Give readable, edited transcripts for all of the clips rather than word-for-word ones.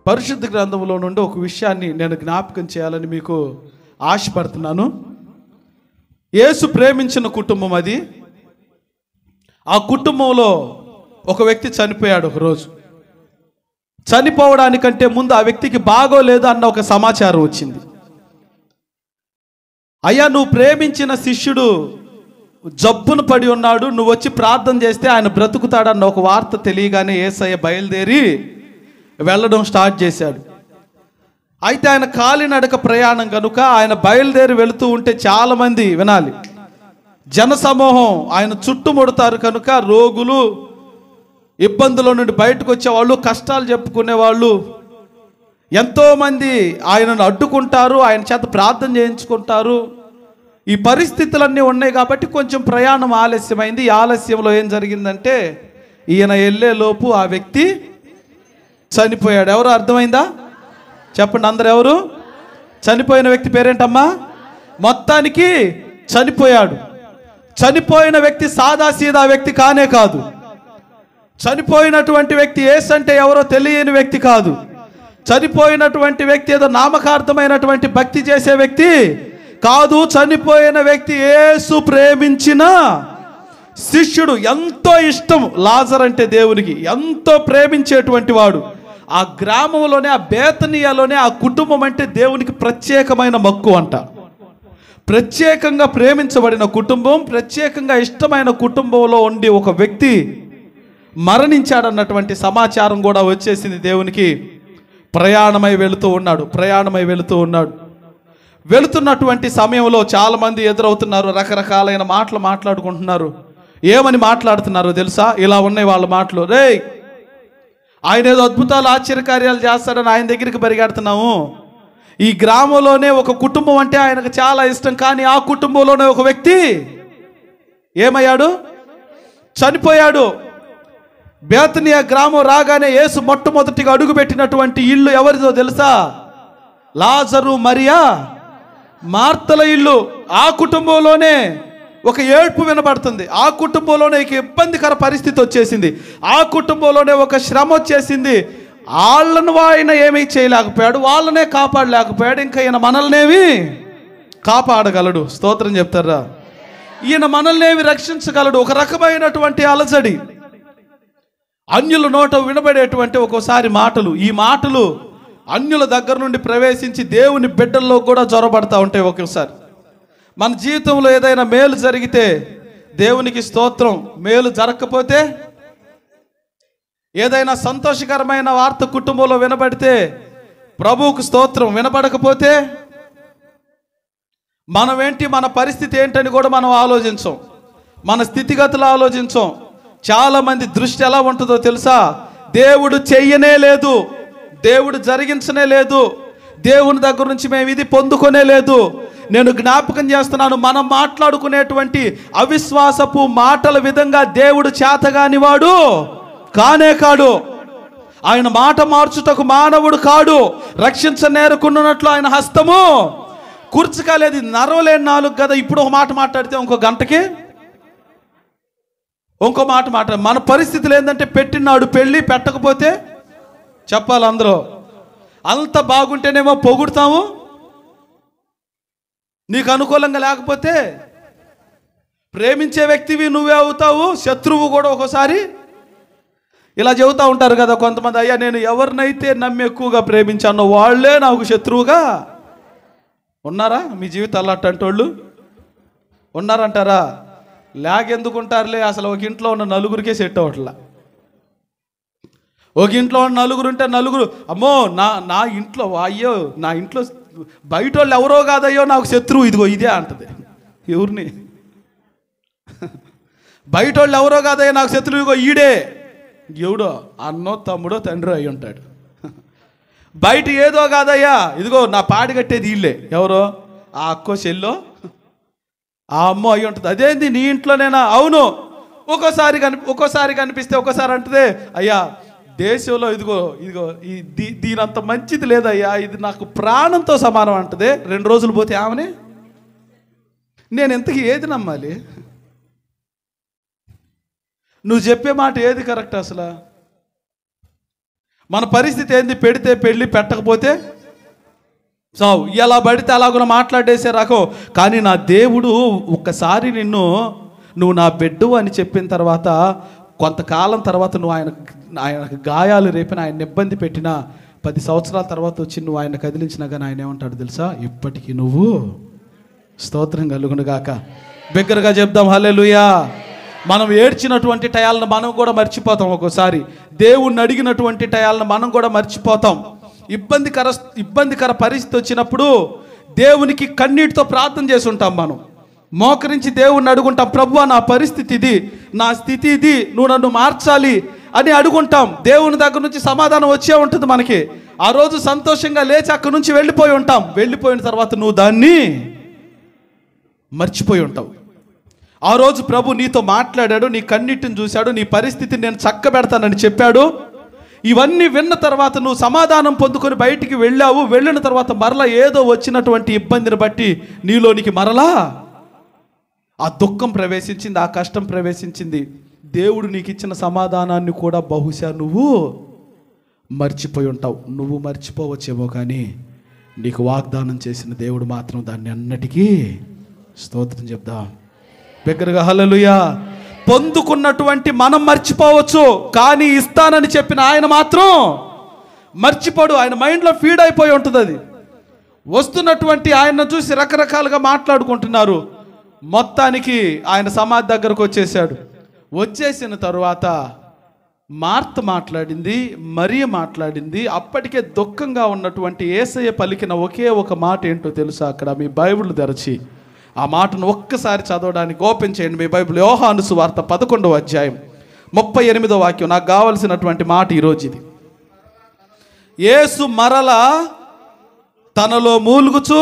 పరిశుద్ధ గ్రంథంలో నుండి ఒక విషయాన్ని నేను జ్ఞాపకం చేయాలని మీకు ఆశపడుతున్నాను. యేసు ప్రేమించిన కుటుంబం అది. ఆ కుటుంబంలో ఒక వ్యక్తి చనిపోయాడు ఒకరోజు. చనిపోవడానికంటే ముందు ఆ వ్యక్తికి బాగోలేదు అన్న ఒక సమాచారం వచ్చింది. అయ్యా, నువ్వు ప్రేమించిన శిష్యుడు జబ్బును పడి ఉన్నాడు, నువ్వు వచ్చి ప్రార్థన చేస్తే ఆయన బ్రతుకుతాడన్న ఒక వార్త తెలియగానే యేసయ్య బయలుదేరి వెళ్ళడం స్టార్ట్ చేశాడు. అయితే ఆయన కాలినడక ప్రయాణం కనుక ఆయన బయలుదేరి వెళుతూ ఉంటే చాలామంది, వినాలి, జనసమూహం ఆయన చుట్టుముడతారు కనుక రోగులు, ఇబ్బందుల నుండి బయటకు వచ్చేవాళ్ళు, కష్టాలు చెప్పుకునేవాళ్ళు ఎంతోమంది ఆయనను అడ్డుకుంటారు, ఆయన చేత ప్రార్థన చేయించుకుంటారు. ఈ పరిస్థితులన్నీ ఉన్నాయి కాబట్టి కొంచెం ప్రయాణం ఆలస్యమైంది. ఈ ఆలస్యంలో ఏం జరిగిందంటే ఈయన వెళ్ళే లోపు ఆ వ్యక్తి చనిపోయాడు. ఎవరు అర్థమైందా? చెప్పండి అందరు, ఎవరు? చనిపోయిన వ్యక్తి పేరేంటమ్మా? మొత్తానికి చనిపోయాడు. చనిపోయిన వ్యక్తి సాదాసీదా వ్యక్తి కానే కాదు. చనిపోయినటువంటి వ్యక్తి యేసు అంటే ఎవరో తెలియని వ్యక్తి కాదు. చనిపోయినటువంటి వ్యక్తి ఏదో నామకార్థమైనటువంటి భక్తి చేసే వ్యక్తి కాదు. చనిపోయిన వ్యక్తి యేసు ప్రేమించిన శిష్యుడు. ఎంతో ఇష్టం లాజర్ అంటే దేవునికి, ఎంతో ప్రేమించేటువంటి వాడు. ఆ గ్రామంలోనే, ఆ బేతనీయలోనే ఆ కుటుంబం అంటే దేవునికి ప్రత్యేకమైన మక్కువ అంట. ప్రత్యేకంగా ప్రేమించబడిన కుటుంబం, ప్రత్యేకంగా ఇష్టమైన కుటుంబంలో ఉండి ఒక వ్యక్తి మరణించాడన్నటువంటి సమాచారం కూడా వచ్చేసింది దేవునికి. ప్రయాణమై వెళుతూ ఉన్నాడు. వెళుతున్నటువంటి సమయంలో చాలామంది ఎదురవుతున్నారు. రకరకాలైన మాటలు మాట్లాడుకుంటున్నారు. ఏమని మాట్లాడుతున్నారో తెలుసా? ఇలా ఉన్నాయి వాళ్ళ మాటలు. రేయ్, ఆయన ఏదో అద్భుతాలు ఆశ్చర్యకార్యాలు చేస్తాడని ఆయన దగ్గరికి పరిగెడుతున్నాము. ఈ గ్రామంలోనే ఒక కుటుంబం అంటే ఆయనకు చాలా ఇష్టం, కానీ ఆ కుటుంబంలోనే ఒక వ్యక్తి ఏమయ్యాడు? చనిపోయాడు. బేతనియా గ్రామం రాగానే యేసు మొట్టమొదటిగా అడుగుపెట్టినటువంటి ఇల్లు ఎవరిదో తెలుసా? లాజరు, మరియా, మార్తల ఇల్లు. ఆ కుటుంబంలోనే ఒక ఏడ్పు వినబడుతుంది. ఆ కుటుంబంలోనే ఒక ఇబ్బందికర పరిస్థితి వచ్చేసింది. ఆ కుటుంబంలోనే ఒక శ్రమ వచ్చేసింది. వాళ్ళను ఆయన ఏమీ చేయలేకపోయాడు, వాళ్ళనే కాపాడలేకపోయాడు. ఇంకా ఈయన మనల్నేమి కాపాడగలడు? స్తోత్రం చెప్తారా? ఈయన మనల్నేమి రక్షించగలడు? ఒక రకమైనటువంటి అలజడి, అన్యుల నోట వినబడేటువంటి ఒక్కోసారి మాటలు. ఈ మాటలు అన్యుల దగ్గర నుండి ప్రవేశించి దేవుని బిడ్డల్లో కూడా జొరబడతా ఉంటాయి. ఒక్కోసారి మన జీవితంలో ఏదైనా మేలు జరిగితే దేవునికి స్తోత్రం, మేలు జరగకపోతే, ఏదైనా సంతోషకరమైన వార్త కుటుంబంలో వినబడితే ప్రభువుకు స్తోత్రం, వినబడకపోతే మనమేంటి, మన పరిస్థితి ఏంటని కూడా మనం ఆలోచించం, మన స్థితిగతులు ఆలోచించం. చాలామంది దృష్టి ఎలా ఉంటుందో తెలుసా? దేవుడు చెయ్యనే లేదు, దేవుడు జరిగించనే లేదు, దేవుని దగ్గర నుంచి మేము ఇది పొందుకొనే లేదు. నేను జ్ఞాపకం చేస్తున్నాను, మనం మాట్లాడుకునేటువంటి అవిశ్వాసపు మాటల విధంగా దేవుడు చేతగాని వాడు కానే కాడు. ఆయన మాట మార్చుటకు మానవుడు కాడు. రక్షించనేరుకున్నట్లు ఆయన హస్తము కూర్చుకోలేదు. నరవలేని నాలుగు కదా. ఇప్పుడు ఒక మాట మాట్లాడితే ఇంకో గంటకి ఇంకో మాట మన పరిస్థితులు ఏంటంటే, పెట్టినాడు పెళ్ళి, పెట్టకపోతే చెప్పాలి అందరూ. అంత బాగుంటేనేమో పొగుడుతాము, నీకు అనుకూలంగా లేకపోతే ప్రేమించే వ్యక్తివి నువ్వే అవుతావు, శత్రువు కూడా ఒక్కోసారి. ఇలా చెబుతూ ఉంటారు కదా కొంతమంది. అయ్యా, నేను ఎవరినైతే నమ్మి ఎక్కువగా ప్రేమించానో వాళ్ళే నాకు శత్రువుగా ఉన్నారా? మీ జీవితాల్లో అట్టంటోళ్ళు ఉన్నారంటారా? లేకెందుకు ఉంటారులే. అసలు ఒక ఇంట్లో ఉన్న నలుగురికే సెట్ అవ్వట్లా. ఒక ఇంట్లో ఉన్న నలుగురు ఉంటే నలుగురు, అమ్మో నా ఇంట్లో, అయ్యో నా ఇంట్లో బయట వాళ్ళు ఎవరో కాదయ్యో నాకు శత్రువు, ఇదిగో ఇదే అంటది. ఎవరిని? బయట వాళ్ళు ఎవరో కాదయ్యో నాకు శత్రువు, ఇదిగో ఈడే. ఎవడో అన్నో తమ్ముడో తండ్రి అయి ఉంటాడు. బయట ఏదో కాదయ్యా, ఇదిగో నా పాడి కట్టేది వీళ్ళే. ఎవరో ఆ అక్కో చెల్లో ఆ అమ్మో అయి ఉంటుంది. అదేంది నీ ఇంట్లోనేనా? అవును. ఒక్కోసారి కనిపిస్తే ఒక్కోసారి అంటదే, అయ్యా దేశంలో ఇదిగో దీనంత మంచిది లేదయ్యా, ఇది నాకు ప్రాణంతో సమానం అంటదే. 2 రోజులు పోతే ఆమెనే. నేను ఇంతకీ ఏది నమ్మాలి? నువ్వు చెప్పే మాట ఏది కరెక్ట్? అసలు మన పరిస్థితి ఏంది? పెడితే పెళ్ళి, పెట్టకపోతే సావు. ఎలా పడితే అలాగ మాట్లాడేసే రాకో. కానీ నా దేవుడు ఒక్కసారి నువ్వు నా బిడ్డు అని చెప్పిన తర్వాత, కొంతకాలం తర్వాత నువ్వు ఆయనకు గాయాలు రేపిన, ఆయన ఇబ్బంది పెట్టినా, 10 సంవత్సరాల తర్వాత వచ్చి నువ్వు ఆయన కదిలించినా కానీ ఆయన ఏమంటాడు తెలుసా? ఇప్పటికీ నువ్వు స్తోత్రం కలుగునుగాక. బిగ్గరగా చెప్దాం హల్లెలూయా. మనం ఏడ్చినటువంటి టయాలను మనం కూడా మర్చిపోతాం. ఒక్కోసారి దేవుణ్ణి అడిగినటువంటి టయాలను మనం కూడా మర్చిపోతాం. ఇబ్బందికర పరిస్థితి వచ్చినప్పుడు దేవునికి కన్నీటితో ప్రార్థన చేసి ఉంటాం. మనం మోకరించి దేవుణ్ణి అడుగుంటాం, ప్రభువా నా పరిస్థితి ఇది, నా స్థితి ఇది, నువ్వు నన్ను మార్చాలి అని అడుగుంటాం. దేవుని దగ్గర నుంచి సమాధానం వచ్చే ఉంటుంది మనకి. ఆ రోజు సంతోషంగా లేచి అక్కడి నుంచి వెళ్ళిపోయి ఉంటాం. వెళ్ళిపోయిన తర్వాత నువ్వు దాన్ని మర్చిపోయి ఉంటావు. ఆ రోజు ప్రభు నీతో మాట్లాడాడు, నీ కన్నిటిని చూశాడు, నీ పరిస్థితిని నేను చక్కబెడతానని చెప్పాడు. ఇవన్నీ విన్న తర్వాత నువ్వు సమాధానం పొందుకొని బయటికి వెళ్ళావు. వెళ్ళిన తర్వాత మరలా ఏదో వచ్చినటువంటి ఇబ్బందిని బట్టి నీలోనికి మరలా ఆ దుఃఖం ప్రవేశించింది, ఆ కష్టం ప్రవేశించింది. దేవుడు నీకు ఇచ్చిన సమాధానాన్ని కూడా బహుశా నువ్వు మర్చిపోయి ఉంటావు. నువ్వు మర్చిపోవచ్చేమో, కానీ నీకు వాగ్దానం చేసిన దేవుడు మాత్రం దాన్ని అన్నిటికీ స్తోత్రం చెప్దాం. బిగ్గరగా హల్లెలూయా. పొందుకున్నటువంటి మనం మర్చిపోవచ్చు, కానీ ఇస్తానని చెప్పిన ఆయన మాత్రం మర్చిపోడు. ఆయన మైండ్లో ఫీడ్ అయిపోయి ఉంటుంది. అది వస్తున్నటువంటి ఆయన్ను చూసి రకరకాలుగా మాట్లాడుకుంటున్నారు. మొత్తానికి ఆయన సమాధి దగ్గరకు వచ్చేసిన తరువాత మార్త మాట్లాడింది, మరియ మాట్లాడింది. అప్పటికే దుఃఖంగా ఉన్నటువంటి యేసయ్య పలికిన ఒకే ఒక మాట ఏంటో తెలుసా? అక్కడ మీ బైబిల్ తెరచి ఆ మాటను ఒక్కసారి చదవడానికి ఓపెన్ చేయండి మీ బైబిల్. యోహాను సువార్త 11వ అధ్యాయం 38వ వాక్యం. నాకు కావలసినటువంటి మాట ఈరోజు ఇది. యేసు మరల తనలో మూలుగుచు,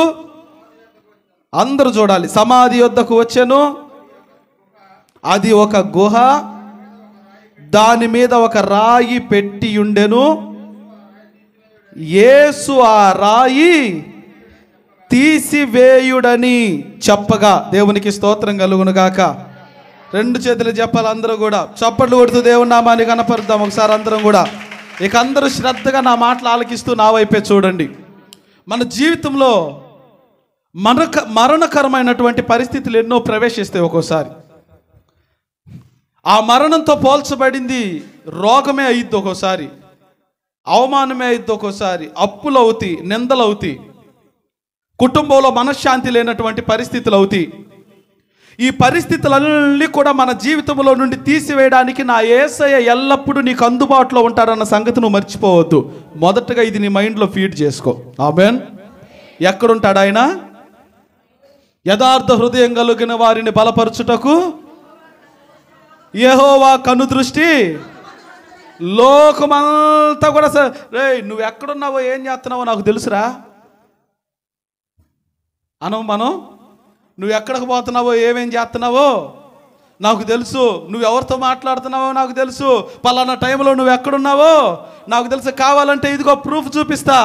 అందరూ చూడాలి, సమాధి యొద్దకు వచ్చెను. అది ఒక గుహ, దాని మీద ఒక రాయి పెట్టి ఉండెను. యేసు ఆ రాయి తీసివేయుడని చెప్పగా, దేవునికి స్తోత్రం కలుగునుగాక. 2 చేతులు చెప్పాలి అందరూ కూడా. చప్పట్లు కొడుతూ దేవుని నామాన్ని కనపరుద్దాం ఒకసారి అందరం కూడా. ఇక అందరూ శ్రద్ధగా నా మాటలు ఆలకిస్తూ నా వైపే చూడండి. మన జీవితంలో మరణకరమైనటువంటి పరిస్థితులు ఎన్నో ప్రవేశిస్తాయి. ఒక్కోసారి ఆ మరణంతో పోల్చబడింది రోగమే అయ్యిద్ది, ఒక్కోసారి అవమానమే అయ్యిద్ది, ఒక్కోసారి అప్పులు అవుతాయి, నిందలు అవుతాయి, కుటుంబంలో మనశ్శాంతి లేనటువంటి పరిస్థితులు అవుతాయి. ఈ పరిస్థితులన్నీ కూడా మన జీవితంలో నుండి తీసివేయడానికి నా యేసయ్య ఎల్లప్పుడూ నీకు అందుబాటులో ఉంటారన్న సంగతి నువ్వు మర్చిపోవద్దు. మొదటగా ఇది నీ మైండ్లో ఫీడ్ చేసుకో. ఆమేన్. ఎక్కడుంటాడు ఆయన? యథార్థ హృదయం కలిగిన వారిని బలపరచుటకు యెహోవా కనుదృష్టి లోకమంతా కూడా. రే నువ్వు ఎక్కడున్నావో ఏం చేస్తున్నావో నాకు తెలుసురా మనం నువ్వు ఎక్కడికి పోతున్నావో ఏమేం చేస్తున్నావో నాకు తెలుసు. నువ్వు ఎవరితో మాట్లాడుతున్నావో నాకు తెలుసు. పలానా టైంలో నువ్వు ఎక్కడున్నావో నాకు తెలుసు. కావాలంటే ఇదిగో ప్రూఫ్ చూపిస్తా,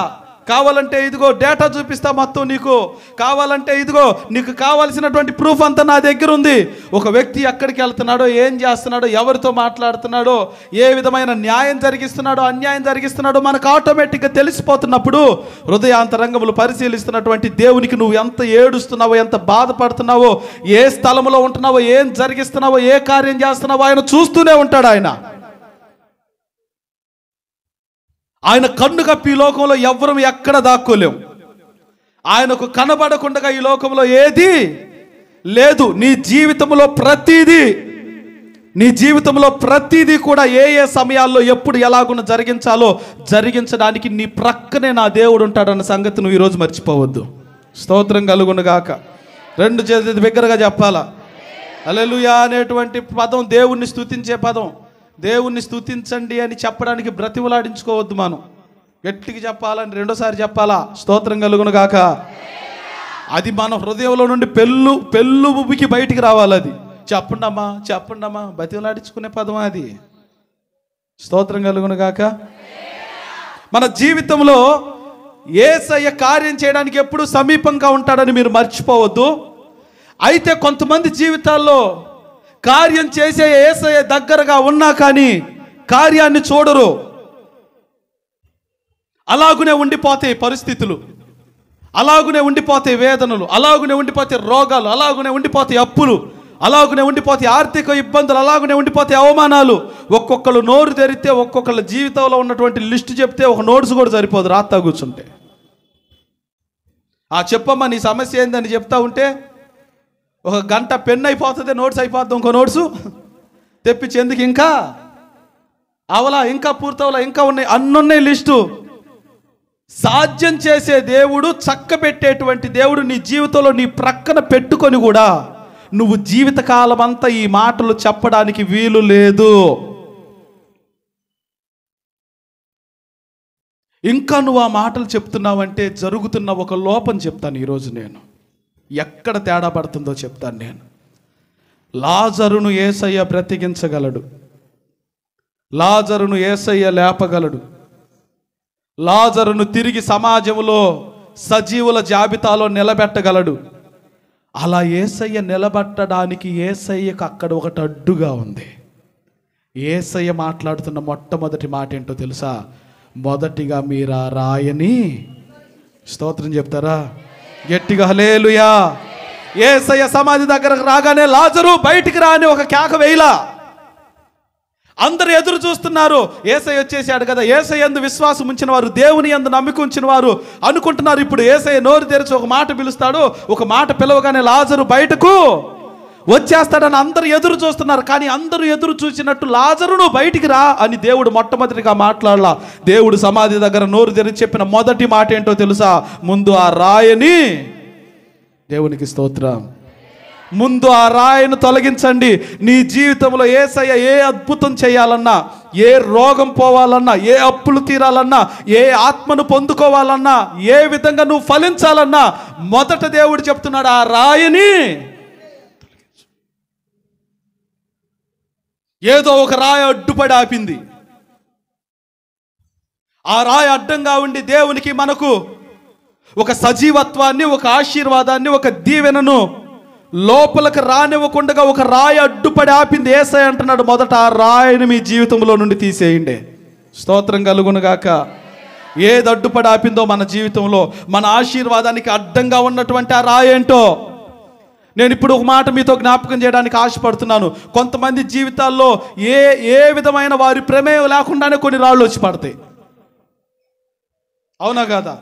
కావాలంటే ఇదిగో డేటా చూపిస్తా మొత్తం నీకు. కావాలంటే ఇదిగో నీకు కావాల్సినటువంటి ప్రూఫ్ అంతా నా దగ్గర ఉంది. ఒక వ్యక్తి ఎక్కడికి వెళ్తున్నాడో, ఏం చేస్తున్నాడో, ఎవరితో మాట్లాడుతున్నాడో, ఏ విధమైన న్యాయం జరిగిస్తున్నాడో, అన్యాయం జరిగిస్తున్నాడో మనకు ఆటోమేటిక్గా తెలిసిపోతున్నప్పుడు హృదయాంతరంగములు పరిశీలిస్తున్నటువంటి దేవునికి నువ్వు ఎంత ఏడుస్తున్నావో, ఎంత బాధపడుతున్నావో, ఏ స్థలంలో ఉంటున్నావో, ఏం జరిగిస్తున్నావో, ఏ కార్యం చేస్తున్నావో ఆయన చూస్తూనే ఉంటాడు. ఆయన కన్ను కప్పి ఈ లోకంలో ఎవ్వరం ఎక్కడ దాక్కోలేం. ఆయనకు కనబడకుండా ఈ లోకంలో ఏది లేదు. నీ జీవితంలో ప్రతిదీ కూడా ఏ సమయాల్లో ఎప్పుడు ఎలాగున్న జరిగించాలో జరిగించడానికి నీ ప్రక్కనే నా దేవుడు ఉంటాడన్న సంగతి నువ్వు ఈరోజు మర్చిపోవద్దు. స్తోత్రం కలుగునుగాక. 2 చేతులు బిగ్గరగా చెప్పాలా. హల్లెలూయా అనేటువంటి పదం దేవుణ్ణి స్తుతించే పదం. దేవుణ్ణి స్తుతించండి అని చెప్పడానికి బ్రతిమలాడించుకోవద్దు. మనం గట్టిగా చెప్పాలని 2సారి చెప్పాలా. స్తోత్రం కలుగునుగాక. అది మన హృదయంలో నుండి పెళ్ళు ఉబ్బికి బయటికి రావాలి. అది చెప్పండమ్మా బ్రతిమలాడించుకునే పదం అది. స్తోత్రం కలుగునుగాక. మన జీవితంలో యేసయ్య కార్యం చేయడానికి ఎప్పుడు సమీపంగా ఉంటాడని మీరు మర్చిపోవద్దు. అయితే కొంతమంది జీవితాల్లో కార్యం చేసే యేసయ్య దగ్గరగా ఉన్నా కానీ కార్యాన్ని చూడరు. అలాగునే ఉండిపోతాయి పరిస్థితులు, అలాగునే ఉండిపోతాయి వేదనలు, అలాగునే ఉండిపోతాయి రోగాలు, అలాగునే ఉండిపోతాయి అప్పులు, అలాగునే ఉండిపోతాయి ఆర్థిక ఇబ్బందులు, అలాగునే ఉండిపోతాయి అవమానాలు. ఒక్కొక్కరు నోరు తెరిస్తే ఒక్కొక్కళ్ళ జీవితంలో ఉన్నటువంటి లిస్టు చెప్తే ఒక నోట్స్ కూడా సరిపోదు రాత్తా కూర్చుంటే. చెప్పమ్మా నీ సమస్య ఏందని చెప్తా ఉంటే ఒక గంట పెన్ అయిపోతుంది, నోట్స్ అయిపోద్ది, ఇంకో నోట్సు తెప్పించి ఎందుకు ఇంకా అవలా, ఇంకా పూర్తవలా, ఇంకా ఉన్నాయి, అన్నున్నాయి లిస్టు. సాధ్యం చేసే దేవుడు, చక్క పెట్టేటువంటి దేవుడు నీ జీవితంలో నీ ప్రక్కన పెట్టుకొని కూడా నువ్వు జీవితకాలం అంతా ఈ మాటలు చెప్పడానికి వీలు లేదు. ఇంకా నువ్వు ఆ మాటలు చెప్తున్నావంటే జరుగుతున్న ఒక లోపం చెప్తాను ఈరోజు నేను. ఎక్కడ తేడా పడుతుందో చెప్తాను నేను. లాజరును యేసయ్య బ్రతికించగలడు, లాజరును యేసయ్య లేపగలడు, లాజరును తిరిగి సమాజంలో సజీవుల జాబితాలో నిలబెట్టగలడు. అలా యేసయ్య నిలబెట్టడానికి యేసయ్యకు అక్కడ ఒకటి అడ్డుగా ఉంది. యేసయ్య మాట్లాడుతున్న మొట్టమొదటి మాట ఏంటో తెలుసా? మొదటిగా మీరు ఆ రాయని స్తోత్రం చెప్తారా గట్టిగా? హల్లెలూయా. యేసయ్య సమాధి దగ్గరకు రాగానే లాజరు బయటికి రాని ఒక కేక వేయలా. అందరు ఎదురు చూస్తున్నారు. యేసయ్య వచ్చేసాడు కదా, యేసయ్య యందు విశ్వాసం ఉంచిన వారు, దేవుని యందు నమ్మిక ఉంచిన వారు అనుకుంటున్నారు ఇప్పుడు యేసయ్య నోరు తెరిచి ఒక మాట పిలుస్తాడు, ఒక మాట పిలవగానే లాజరు బయటకు వచ్చేస్తాడని అందరు ఎదురు చూస్తున్నారు. కానీ అందరూ ఎదురు చూసినట్టు లాజరును బయటికి రా అని దేవుడు మొట్టమొదటిగా మాట్లాడలా. దేవుడు సమాధి దగ్గర నోరు తెరిచి చెప్పిన మొదటి మాట ఏంటో తెలుసా? ముందు ఆ రాయని, దేవునికి స్తోత్రం, ముందు ఆ రాయిని తొలగించండి. నీ జీవితంలో యేసయ్య ఏ అద్భుతం చేయాలన్నా, ఏ రోగం పోవాలన్నా, ఏ అప్పులు తీరాలన్నా, ఏ ఆత్మను పొందుకోవాలన్నా, ఏ విధంగా నువ్వు ఫలించాలన్నా మొదట దేవుడు చెప్తున్నాడు ఆ రాయిని. ఏదో ఒక రాయి అడ్డుపడి ఆపింది. ఆ రాయి అడ్డంగా ఉండి దేవునికి మనకు ఒక సజీవత్వాన్ని, ఒక ఆశీర్వాదాన్ని, ఒక దీవెనను లోపలికి రానివ్వకుండా ఒక రాయి అడ్డుపడి ఆపింది. యేసయ్య అంటున్నాడు మొదట ఆ రాయిని మీ జీవితంలో నుండి తీసేయండి. స్తోత్రం కలుగునుగాక. ఏది అడ్డుపడి ఆపిందో మన జీవితంలో, మన ఆశీర్వాదానికి అడ్డంగా ఉన్నటువంటి ఆ రాయి ఏంటో నేను ఇప్పుడు ఒక మాట మీతో జ్ఞాపకం చేయడానికి ఆశపడుతున్నాను. కొంతమంది జీవితాల్లో ఏ విధమైన వారి ప్రమేయం లేకుండానే కొన్ని రాళ్ళు వచ్చి పడతాయి. అవునా కాదా?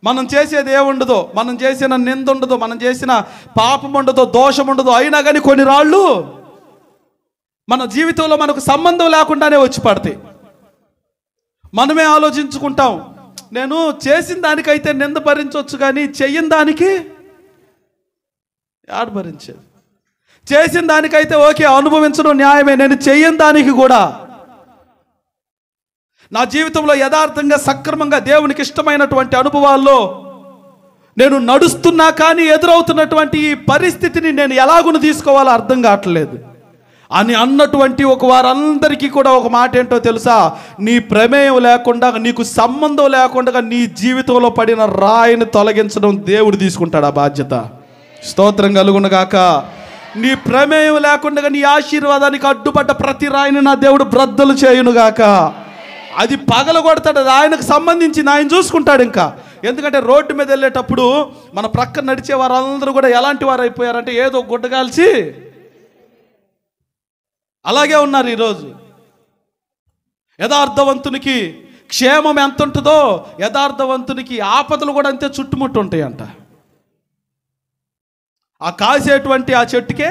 మనం చేసేది ఏముండదో, మనం చేసిన నింద ఉండదు, మనం చేసిన పాపం ఉండదో, దోషం ఉండదో, అయినా కానీ కొన్ని రాళ్ళు మన జీవితంలో మనకు సంబంధం లేకుండానే వచ్చి పడతాయి. మనమే ఆలోచించుకుంటాం, నేను చేసిన దానికైతే నింద భరించవచ్చు కానీ చెయ్యని దానికి ఆడ భరించేది. చేసిన దానికైతే ఓకే, అనుభవించడం న్యాయమే, నేను చెయ్యని దానికి కూడా నా జీవితంలో యథార్థంగా సక్రమంగా దేవునికి ఇష్టమైనటువంటి అనుభవాల్లో నేను నడుస్తున్నా కానీ ఎదురవుతున్నటువంటి ఈ పరిస్థితిని నేను ఎలాగును తీసుకోవాలో అర్థం కావట్లేదు అని అన్నటువంటి ఒక వారందరికీ కూడా ఒక మాట ఏంటో తెలుసా? నీ ప్రమేయం లేకుండా, నీకు సంబంధం లేకుండా నీ జీవితంలో పడిన రాయిని తొలగించడం దేవుడు తీసుకుంటాడు ఆ బాధ్యత. స్తోత్రం కలుగునుగాక. నీ ప్రమేయం లేకుండా నీ ఆశీర్వాదానికి అడ్డుపడ్డ ప్రతి రాయిని నా దేవుడు బ్రద్దలు చేయునుగాక. అది పగలగొడతాడు, అది ఆయనకు సంబంధించింది, ఆయన చూసుకుంటాడు. ఇంకా ఎందుకంటే రోడ్డు మీద వెళ్ళేటప్పుడు మన ప్రక్కన నడిచే వారందరూ కూడా ఎలాంటి వారు అయిపోయారంటే ఏదో గుడ్డగాల్చి అలాగే ఉన్నారు ఈరోజు. యథార్థవంతునికి క్షేమం ఎంత ఉంటుందో యథార్థవంతునికి ఆపదలు కూడా అంతే చుట్టుముట్టు ఉంటాయంట. ఆ కాసేటువంటి ఆ చెట్టుకే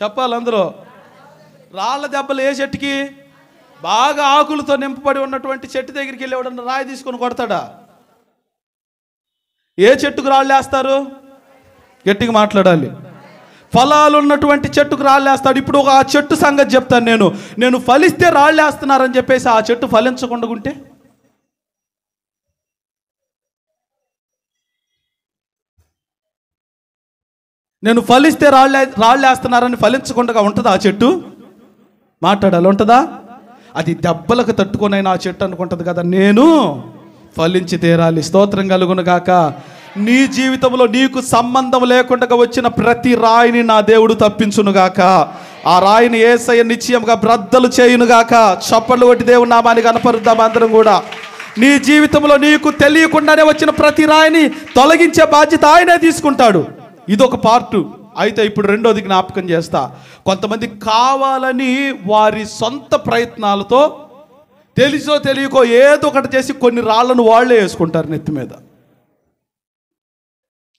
చెప్పాలి అందరూ, రాళ్ళ దెబ్బలు ఏ చెట్టుకి? బాగా ఆకులతో నింపబడి ఉన్నటువంటి చెట్టు దగ్గరికి వెళ్ళి ఎవడన్నా రాయి తీసుకొని కొడతాడా? ఏ చెట్టుకు రాళ్ళు వేస్తారు? గట్టిగా మాట్లాడాలి. ఫలాలు ఉన్నటువంటి చెట్టుకు రాళ్ళు వేస్తాడు. ఇప్పుడు ఒక ఆ చెట్టు సంగతి చెప్తాను. నేను ఫలిస్తే రాళ్ళు వేస్తున్నారని చెప్పేసి ఆ చెట్టు ఫలించకుండా ఉంటే, నేను ఫలిస్తే రాళ్ళు వేస్తున్నారని ఫలించకుండా ఉంటుందా ఆ చెట్టు? మాట్లాడాలి, ఉంటుందా? అది దెబ్బలకు తట్టుకొనైనా ఆ చెట్టు అనుకుంటుంది కదా, నేను ఫలించి తీరాలి. స్తోత్రం కలుగునుగాక. నీ జీవితంలో నీకు సంబంధం లేకుండా వచ్చిన ప్రతి రాయిని నా దేవుడు తప్పించునుగాక. ఆ రాయిని యేసయ్య నిశ్చయంగా బ్రద్దలు చేయునుగాక. చప్పట్లు కొట్టి దేవుని నామాన్ని కనపరుద్దాం అందరం కూడా. నీ జీవితంలో నీకు తెలియకుండానే వచ్చిన ప్రతి రాయిని తొలగించే బాధ్యత ఆయనే తీసుకుంటాడు. ఇదొక పార్టు. అయితే ఇప్పుడు రెండోది జ్ఞాపకం చేస్తా. కొంతమంది కావాలని వారి సొంత ప్రయత్నాలతో తెలిసో తెలియకో ఏదో ఒకటి చేసి కొన్ని రాళ్లను వాళ్ళే వేసుకుంటారు నెత్తి మీద.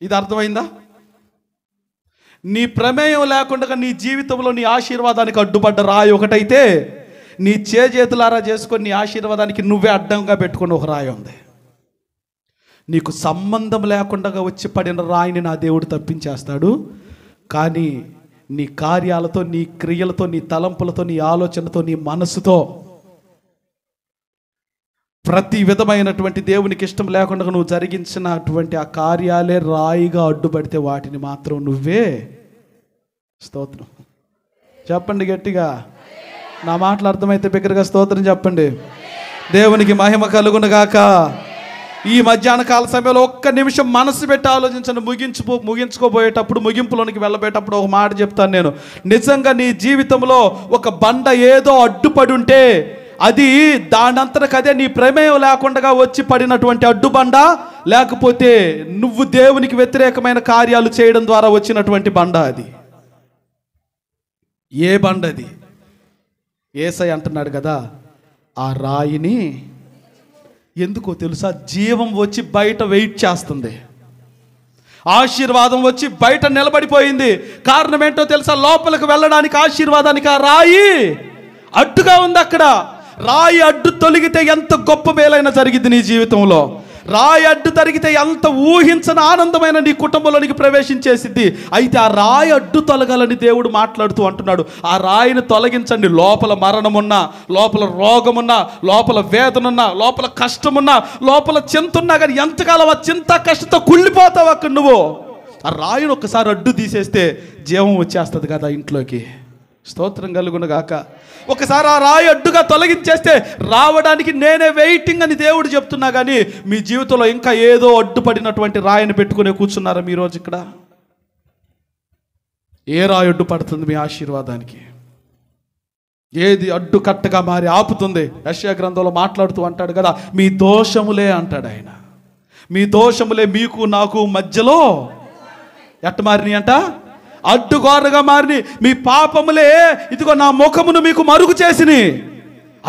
ఇది అర్థమైందా? నీ ప్రమేయం లేకుండా నీ జీవితంలో నీ ఆశీర్వాదానికి అడ్డుపడ్డ రాయి ఒకటైతే, నీ చేతులారా చేసుకొని నీ ఆశీర్వాదానికి నువ్వే అడ్డంగా పెట్టుకుని ఒక రాయి ఉంది. నీకు సంబంధం లేకుండా వచ్చి పడిన రాయిని నా దేవుడు తప్పించేస్తాడు. కానీ నీ కార్యాలతో, నీ క్రియలతో, నీ తలంపులతో, నీ ఆలోచనతో, నీ మనసుతో ప్రతి విధమైనటువంటి దేవునికి ఇష్టం లేకుండా నువ్వు జరిగించినటువంటి ఆ కార్యాలే రాయిగా అడ్డుపడితే వాటిని మాత్రం నువ్వే, స్తోత్రం చెప్పండి గట్టిగా, నా మాటలు అర్థమైతే బిగ్గరగా స్తోత్రం చెప్పండి. దేవునికి మహిమ కలుగును గాక. ఈ మధ్యాహ్న కాల సమయంలో ఒక్క నిమిషం మనసు పెట్టి ఆలోచించండి. ముగించుకోబోయేటప్పుడు, ముగింపులోనికి వెళ్ళబోయేటప్పుడు ఒక మాట చెప్తాను నేను. నిజంగా నీ జీవితంలో ఒక బండ ఏదో అడ్డుపడి ఉంటే అది దానంతటకదే నీ ప్రమేయం లేకుండా వచ్చి పడినటువంటి అడ్డుబండ, లేకపోతే నువ్వు దేవునికి వ్యతిరేకమైన కార్యాలు చేయడం ద్వారా వచ్చినటువంటి బండ. అది ఏ బండ? అది యేసయ్య అంటున్నాడు కదా, ఆ రాయిని ఎందుకో తెలుసా, జీవం వచ్చి బయట వెయిట్ చేస్తుంది, ఆశీర్వాదం వచ్చి బయట నిలబడిపోయింది. కారణం ఏంటో తెలుసా? లోపలికి వెళ్ళడానికి ఆశీర్వాదానికి ఆ రాయి అడ్డుగా ఉంది. అక్కడ రాయి అడ్డు తొలగితే ఎంత గొప్ప మేలైనా జరిగింది నీ జీవితంలో. రాయి అడ్డు తొలగితే ఎంత ఊహించని ఆనందమైన నీ కుటుంబంలోనికి ప్రవేశించేసిద్ది. అయితే ఆ రాయి అడ్డు తొలగాలని దేవుడు మాట్లాడుతూ అంటున్నాడు, ఆ రాయిని తొలగించండి. లోపల మరణమున్నా, లోపల రోగమున్నా, లోపల వేదనున్నా, లోపల కష్టమున్నా, లోపల చింత ఉన్నా కానీ ఎంతకాలం ఆ చింత కష్టంతో కుళ్ళిపోతావు అక్కడ నువ్వు. ఆ రాయిని ఒక్కసారి అడ్డు తీసేస్తే జీవం వచ్చేస్తుంది కదా ఇంట్లోకి. స్తోత్రం కలుగును గాక. ఒకసారి ఆ రాయి అడ్డుగా తొలగించేస్తే రావడానికి నేనే వెయిటింగ్ అని దేవుడు చెప్తున్నా. కానీ మీ జీవితంలో ఇంకా ఏదో అడ్డుపడినటువంటి రాయిని పెట్టుకునే కూర్చున్నారా మీ రోజు ఇక్కడ? ఏ రాయి అడ్డుపడుతుంది మీ ఆశీర్వాదానికి? ఏది అడ్డు కట్టగా మారి ఆపుతుంది? యెషయా గ్రంథంలో మాట్లాడుతూ అంటాడు కదా, మీ దోషములే అంటాడు ఆయన. మీ దోషములే మీకు నాకు మధ్యలో ఎట్ట మారిని అంట? అడ్డుగోరగా మారిని. మీ పాపములే ఇదిగో నా ముఖమును మీకు మరుగు చేసిని.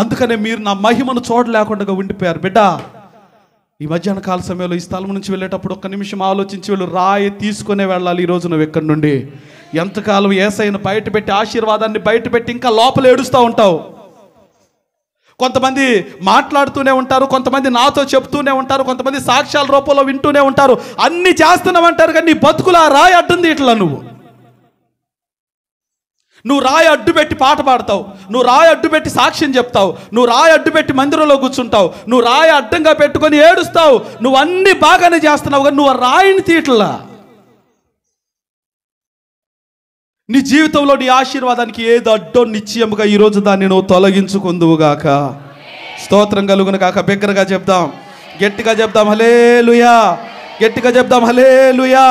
అందుకనే మీరు నా మహిమను చూడలేకుండా ఉండిపోయారు. బిడ్డ, ఈ మధ్యాహ్న కాల సమయంలో ఈ స్థలం నుంచి వెళ్ళేటప్పుడు ఒక్క నిమిషం ఆలోచించి వెళ్ళు. రాయి తీసుకునే వెళ్ళాలి ఈరోజు నువ్వు ఎక్కడి నుండి. ఎంతకాలం యేసయ్యను బయటపెట్టి, ఆశీర్వాదాన్ని బయటపెట్టి ఇంకా లోపల ఏడుస్తూ ఉంటావు. కొంతమంది మాట్లాడుతూనే ఉంటారు, కొంతమంది నాతో చెప్తూనే ఉంటారు, కొంతమంది సాక్ష్యాల రూపంలో వింటూనే ఉంటారు, అన్ని చేస్తున్నామంటారు. కానీ నీ బతుకులు ఆ రాయి అడ్డుంది. ఇట్లా నువ్వు రాయి అడ్డు పెట్టి పాట పాడతావు, నువ్వు రాయి అడ్డు పెట్టి సాక్ష్యం చెప్తావు, నువ్వు రాయి అడ్డు పెట్టి మందిరంలో కూర్చుంటావు, నువ్వు రాయి అడ్డంగా పెట్టుకొని ఏడుస్తావు, నువ్వు అన్ని బాగానే చేస్తున్నావు. కానీ నువ్వు ఆ రాయిని తీయట్లా. నీ జీవితంలో నీ ఆశీర్వాదానికి ఏది అడ్డో నిశ్చయముగా ఈరోజు దాన్ని నువ్వు తొలగించుకుందువుగాక. స్తోత్రం కలుగును గాక. బిగ్గరగా చెప్దాం, గట్టిగా చెప్దాం హల్లెలూయా, గట్టిగా చెప్దాం హల్లెలూయా.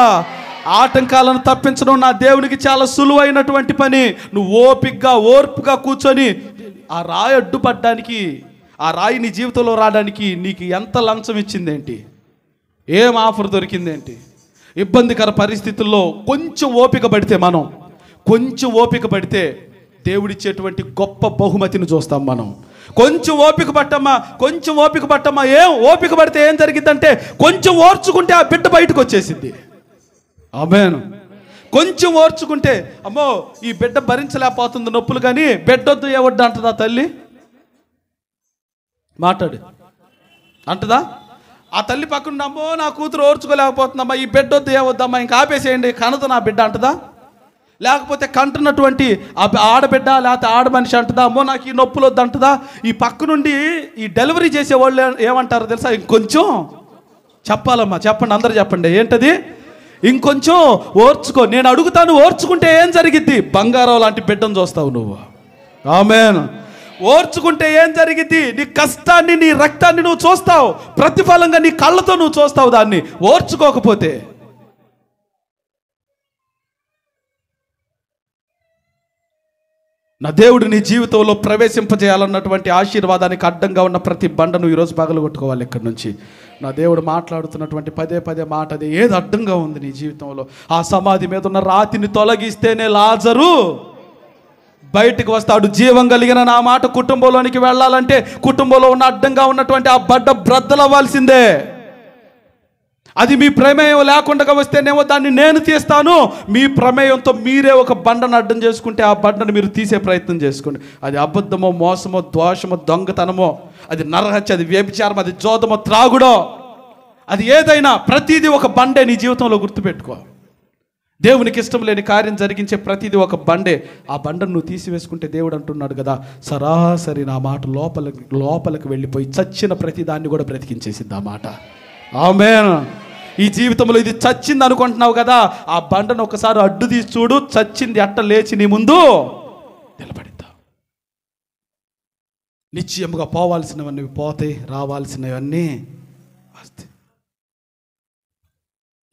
ఆటంకాలను తప్పించడం నా దేవునికి చాలా సులువైనటువంటి పని. నువ్వు ఓర్పుగా కూర్చొని ఆ రాయి అడ్డుపడ్డానికి, ఆ రాయి నీ జీవితంలో రావడానికి నీకు ఎంత లంచం ఇచ్చిందేంటి, ఏం ఆఫర్ దొరికిందేంటి? ఇబ్బందికర పరిస్థితుల్లో కొంచెం ఓపిక పడితే దేవుడిచ్చేటువంటి గొప్ప బహుమతిని చూస్తాం మనం. కొంచెం ఓపిక పట్టమ్మా. ఏం ఓపిక పడితే ఏం జరిగిద్దంటే, కొంచెం ఓర్చుకుంటే ఆ బిడ్డ బయటకు వచ్చేసింది. ఆమేన్. కొంచెం ఓర్చుకుంటే, అమ్మో ఈ బిడ్డ భరించలేకపోతుంది నొప్పులు, కానీ బిడ్డొద్దు ఏవద్దు అంటదా తల్లి? మాట్లాడు అంటదా? ఆ తల్లి పక్కన, అమ్మో నా కూతురు ఓర్చుకోలేకపోతుందమ్మా, ఈ బిడ్డొద్దు ఏవద్దమ్మా, ఇంకా ఆపేసేయండి, కనదు నా బిడ్డ అంటదా? లేకపోతే కంటున్నటువంటి ఆడబిడ్డ లేకపోతే ఆడ మనిషి అంటదా, అమ్మో నాకు ఈ నొప్పులు వద్దు అంటదా? ఈ పక్క నుండి ఈ డెలివరీ చేసే వాళ్ళు ఏమంటారు తెలుసా? ఇంకొంచెం చెప్పాలమ్మా, చెప్పండి, అందరూ చెప్పండి, ఏంటది? ఇంకొంచెం ఓర్చుకో. నేను అడుగుతాను, ఓర్చుకుంటే ఏం జరిగిద్ది? బంగారం లాంటి బిడ్డను చూస్తావు నువ్వు. ఆమేన్. ఓర్చుకుంటే ఏం జరిగిద్ది? నీ కష్టాన్ని, నీ రక్తాన్ని నువ్వు చూస్తావు, ప్రతిఫలంగా నీ కళ్ళతో నువ్వు చూస్తావు దాన్ని. ఓర్చుకోకపోతే నా దేవుడు నీ జీవితంలో ప్రవేశింపజేయాలన్నటువంటి ఆశీర్వాదానికి అడ్డంగా ఉన్న ప్రతి బండను ఈరోజు పగలగొట్టుకోవాలి ఇక్కడి నుంచి. నా దేవుడు మాట్లాడుతున్నటువంటి పదే మాట అది. ఏది అడ్డంగా ఉంది నీ జీవితంలో? ఆ సమాధి మీద ఉన్న రాతిని తొలగిస్తేనే లాజరు బయటికి వస్తాడు. జీవం కలిగిన నా మాట కుటుంబంలోనికి వెళ్ళాలంటే కుటుంబంలో ఉన్న అడ్డంగా ఉన్నటువంటి ఆ బడ్డ బ్రద్దలవ్వాల్సిందే. అది మీ ప్రమేయం లేకుండా వస్తేనేమో దాన్ని నేను తీస్తాను. మీ ప్రమేయంతో మీరే ఒక బండను అడ్డం చేసుకుంటే ఆ బండను మీరు తీసే ప్రయత్నం చేసుకోండి. అది అబద్ధమో, మోసమో, దోషమో, దొంగతనమో, అది నరహత్య, అది వ్యభిచారం, అది జోదమో, త్రాగుడో, అది ఏదైనా ప్రతిదీ ఒక బండే నీ జీవితంలో. గుర్తుపెట్టుకో, దేవునికి ఇష్టం లేని కార్యం జరిగించే ప్రతిదీ ఒక బండే. ఆ బండను నువ్వు తీసివేసుకుంటే దేవుడు అంటున్నాడు కదా, సరాసరి నా మాట లోపలికి వెళ్ళిపోయి చచ్చిన ప్రతి దాన్ని కూడా బ్రతికించేసింది ఆ మాట. ఆమేన్. ఈ జీవితంలో ఇది చచ్చింది అనుకుంటున్నావు కదా, ఆ బండను ఒకసారి అడ్డు తీసి చూడు, చచ్చింది అట్ట లేచి నీ ముందు నిలబడిద్దా. నిశ్చయముగా పోవాల్సినవన్నీ పోతాయి, రావాల్సినవన్నీ వస్తాయి.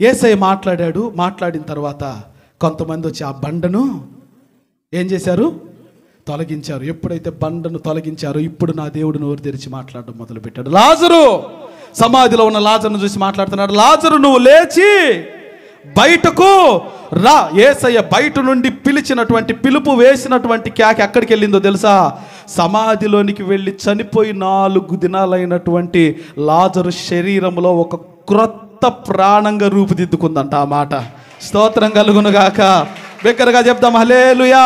యేసయ్య మాట్లాడాడు. మాట్లాడిన తర్వాత కొంతమంది వచ్చి ఆ బండను ఏం చేశారు? తొలగించారు. ఎప్పుడైతే బండను తొలగించారో ఇప్పుడు నా దేవుడు నోరు తెరిచి మాట్లాడడం మొదలుపెట్టాడు. లాజరు, సమాధిలో ఉన్న లాజరును చూసి మాట్లాడుతున్నాడు. లాజరు, నువ్వు లేచి బయటకు రా. యేసయ్య బయట నుండి పిలిచినటువంటి, పిలుపు వేసినటువంటి కేక ఎక్కడికి వెళ్ళిందో తెలుసా? సమాధిలోనికి వెళ్ళి చనిపోయి 4 దినాలైనటువంటి లాజరు శరీరంలో ఒక క్రొత్త ప్రాణంగా రూపుదిద్దుకుందంట. ఆ మాట స్తోత్రం కలుగునుగాక. బిగ్గరగా చెప్దాం హల్లెలూయా.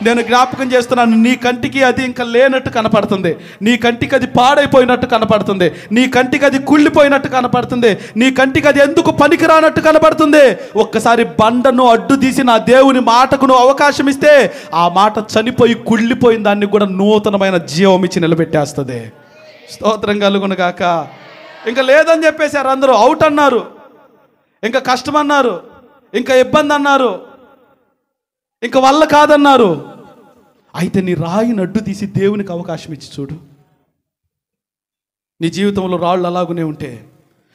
నేను జ్ఞాపకం చేస్తున్నాను, నీ కంటికి అది ఇంకా లేనట్టు కనపడుతుంది, నీ కంటికి అది పాడైపోయినట్టు కనపడుతుంది, నీ కంటికి అది కుళ్ళిపోయినట్టు కనపడుతుంది, నీ కంటికి అది ఎందుకు పనికిరానట్టు కనపడుతుంది. ఒక్కసారి బండను అడ్డు తీసి నా దేవుని మాటకు నువ్వు అవకాశం ఇస్తే ఆ మాట చనిపోయి కుళ్ళిపోయిన దాన్ని కూడా నూతనమైన జీవం ఇచ్చి నిలబెట్టేస్తుంది. స్తోత్రం కలుగునుగాక. ఇంకా లేదని చెప్పేశారు అందరూ, అవుట్ అన్నారు, ఇంకా కష్టం అన్నారు, ఇంకా ఇబ్బంది అన్నారు, ఇంకా వల్ల కాదన్నారు. అయితే నీ రాయిని అడ్డు తీసి దేవునికి అవకాశం ఇచ్చి చూడు. నీ జీవితంలో రాళ్ళు అలాగునే ఉంటే,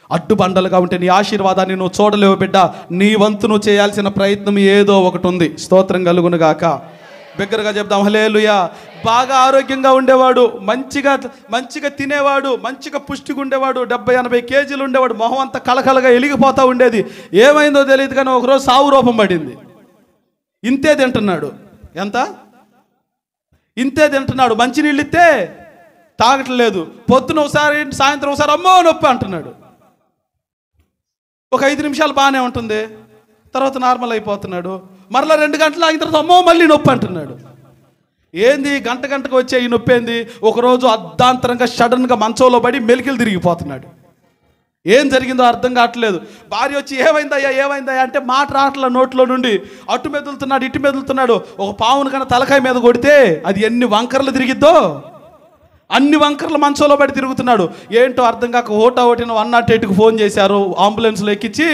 అడ్డు బండలుగా ఉంటే నీ ఆశీర్వాదాన్ని నువ్వు చూడలేవు బిడ్డ. నీ వంతు నువ్వు చేయాల్సిన ప్రయత్నం ఏదో ఒకటి ఉంది. స్తోత్రం కలుగునుగాక. బిగ్గరగా చెప్దాం హల్లెలూయా. బాగా ఆరోగ్యంగా ఉండేవాడు, మంచిగా తినేవాడు, మంచిగా పుష్టిగా ఉండేవాడు, 70-80 కేజీలు ఉండేవాడు, మొహం అంతా కలకలగా వెలిగిపోతూ ఉండేది. ఏమైందో తెలియదు కానీ ఒకరోజు సావు రూపం పడింది. ఇంతే తింటున్నాడు. ఎంత? ఇంతే తింటున్నాడు. మంచినీళ్ళు ఇస్తే తాగట్లేదు. పొద్దున ఒకసారి, సాయంత్రం ఒకసారి అమ్మో నొప్పి అంటున్నాడు. ఒక 5 నిమిషాలు బాగానే ఉంటుంది, తర్వాత నార్మల్ అయిపోతున్నాడు. మరలా 2 గంటలు ఆగిన తర్వాత అమ్మో మళ్ళీ నొప్పి అంటున్నాడు. ఏంది గంటకు వచ్చే ఈ నొప్పి ఏంది? ఒకరోజు అర్ధాంతరంగా సడన్గా మంచంలో పడి మెలికలు తిరిగిపోతున్నాడు. ఏం జరిగిందో అర్థం కావట్లేదు. భార్య వచ్చి ఏమైందయ్యా అంటే మాట రావట్ల నోట్లో నుండి. అటు మెదులుతున్నాడు, ఇటు మెదులుతున్నాడు. ఒక పావును కన్నా తలకాయ మీద కొడితే అది ఎన్ని వంకరలు తిరిగిద్దో అన్ని వంకరలు మంచంలో పడి తిరుగుతున్నాడు. ఏంటో అర్థం కాక హోటా 108కి ఫోన్ చేశారు. అంబులెన్స్లో ఎక్కించి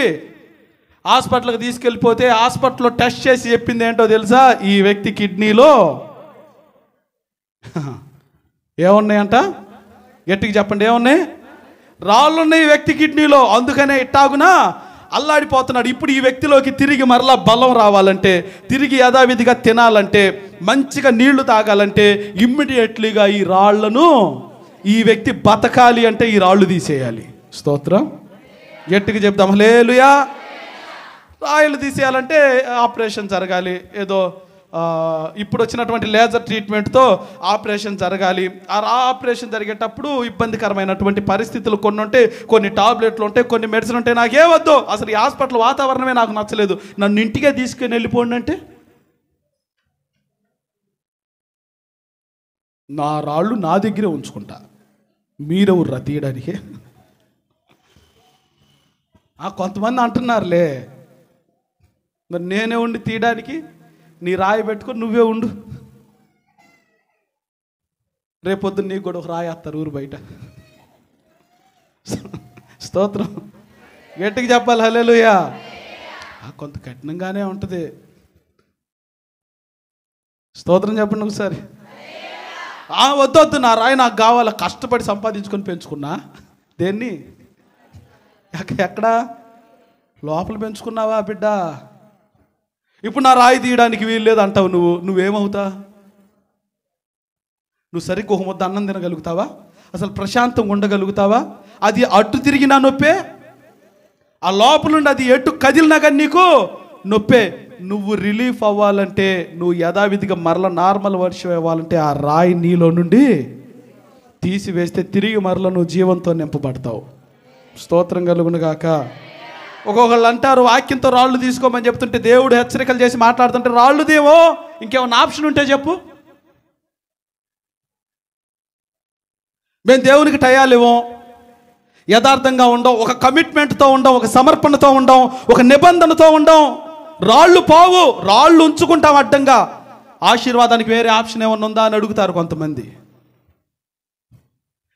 హాస్పిటల్కి తీసుకెళ్ళిపోతే హాస్పిటల్లో టెస్ట్ చేసి చెప్పింది ఏంటో తెలుసా? ఈ వ్యక్తి కిడ్నీలో ఏమున్నాయంట? గట్టిగా చెప్పండి, ఏమున్నాయి? రాళ్ళు ఉన్నాయి ఈ వ్యక్తి కిడ్నీలో. అందుకనే ఇట్టాగునా అల్లాడిపోతున్నాడు. ఇప్పుడు ఈ వ్యక్తిలోకి తిరిగి మరలా బలం రావాలంటే, తిరిగి యథావిధిగా తినాలంటే, మంచిగా నీళ్లు తాగాలంటే ఇమ్మీడియట్లీగా ఈ రాళ్లను, ఈ వ్యక్తి బతకాలి అంటే ఈ రాళ్ళు తీసేయాలి. స్తోత్రం. గట్టిగా చెప్దాం హల్లెలూయా. రాయలు తీసేయాలంటే ఆపరేషన్ జరగాలి. ఏదో ఇప్పుడు వచ్చినటువంటి లేజర్ ట్రీట్మెంట్తో ఆపరేషన్ జరగాలి. ఆ ఆపరేషన్ జరిగేటప్పుడు ఇబ్బందికరమైనటువంటి పరిస్థితులు కొన్ని ఉంటాయి, కొన్ని టాబ్లెట్లు ఉంటాయి, కొన్ని మెడిసిన్ ఉంటాయి. నాకేవద్దు, అసలు ఈ హాస్పిటల్ వాతావరణమే నాకు నచ్చలేదు, నన్ను ఇంటికే తీసుకుని వెళ్ళిపోండి అంటే నా రాళ్ళు నా దగ్గరే ఉంచుకుంటా, మీరెవర్రా తీయడానికి? కొంతమంది అంటున్నారులే, మరి నేనే ఉండి తీయడానికి, నీ రాయి పెట్టుకొని నువ్వే ఉండు, రేపొద్దున నీకు కూడా ఒక రాయి వేస్తారు ఊరు బయట. స్తోత్రం. గట్టిగా చెప్పాలి హల్లెలూయా. కొంత కఠినంగానే ఉంటుంది. స్తోత్రం చెప్పండి ఒకసారి. వద్దొద్దు, నా రాయి నాకు కావాలా, కష్టపడి సంపాదించుకొని పెంచుకున్నా. దేన్ని? ఎక్కడా? లోపల పెంచుకున్నావా బిడ్డ? ఇప్పుడు నా రాయి తీయడానికి వీలు లేదు అంటావు, నువ్వేమవుతా? నువ్వు సరిగ్గా ఒక ముద్ద అన్నం తినగలుగుతావా? అసలు ప్రశాంతంగా ఉండగలుగుతావా? అది అటు తిరిగినా నొప్పే, ఆ లోపల నుండి అది ఎటు కదిలినా కానీ నీకు నొప్పే. నువ్వు రిలీఫ్ అవ్వాలంటే, నువ్వు యథావిధిగా మరల నార్మల్ వర్షం అవ్వాలంటే ఆ రాయి నీలో నుండి తీసివేస్తే తిరిగి మరల నువ్వు జీవంతో నింపబడతావు. స్తోత్రం కలుగును గాక. ఒక్కొక్కళ్ళు అంటారు వాక్యంతో రాళ్ళు తీసుకోమని చెప్తుంటే, దేవుడు హెచ్చరికలు చేసి మాట్లాడుతుంటే రాళ్ళుదేమో ఇంకేమన్నా ఆప్షన్ ఉంటే చెప్పు. మేము దేవునికి టయాలేమో, యథార్థంగా ఉండం, ఒక కమిట్మెంట్తో ఉండం, ఒక సమర్పణతో ఉండం, ఒక నిబంధనతో ఉండం. రాళ్ళు పోవు, రాళ్ళు ఉంచుకుంటాం అడ్డంగా. ఆశీర్వాదానికి వేరే ఆప్షన్ ఏమన్నా ఉందా అని అడుగుతారు కొంతమంది.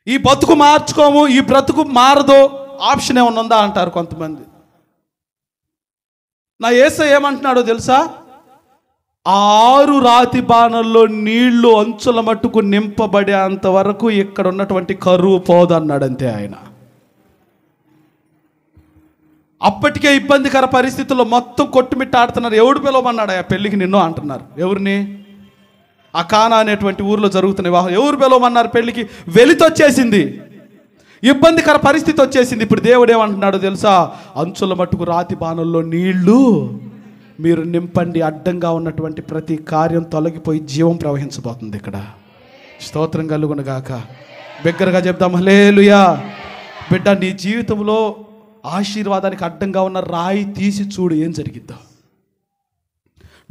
ఈ బతుకు మార్చుకోము, ఈ బ్రతుకు మారదు, ఆప్షన్ ఏమన్నా ఉందా అంటారు కొంతమంది. నా యేసయ్య ఏమంటున్నాడో తెలుసా? 6 రాతి బాణల్లో నీళ్లు అంచుల మట్టుకు నింపబడేంత వరకు ఇక్కడ ఉన్నటువంటి కరువు పోదు అన్నాడు అంతే ఆయన. అప్పటికే ఇబ్బందికర పరిస్థితుల్లో మొత్తం కొట్టుమిట్టాడుతున్నారు. ఎవడు పిలవమన్నాడు ఆ పెళ్ళికి నిన్ను అంటున్నారు. ఎవరిని? ఆ కానా అనేటువంటి ఊరిలో జరుగుతున్న వివాహం ఎవరు పిలవమన్నారు పెళ్ళికి? వెలితొచ్చేసింది, ఇబ్బందికర పరిస్థితి వచ్చేసింది. ఇప్పుడు దేవుడు ఏమంటున్నాడో తెలుసా? అంచుల మట్టుకు రాతి బాణల్లో నీళ్లు మీరు నింపండి. అడ్డంగా ఉన్నటువంటి ప్రతి కార్యం తొలగిపోయి జీవం ప్రవహించబోతుంది ఇక్కడ. స్తోత్రం కలుగును గాక. బిగ్గరగా చెప్దాం హల్లెలూయా. బిడ్డ, నీ జీవితంలో ఆశీర్వాదానికి అడ్డంగా ఉన్న రాయి తీసి చూడు, ఏం జరిగిద్దో.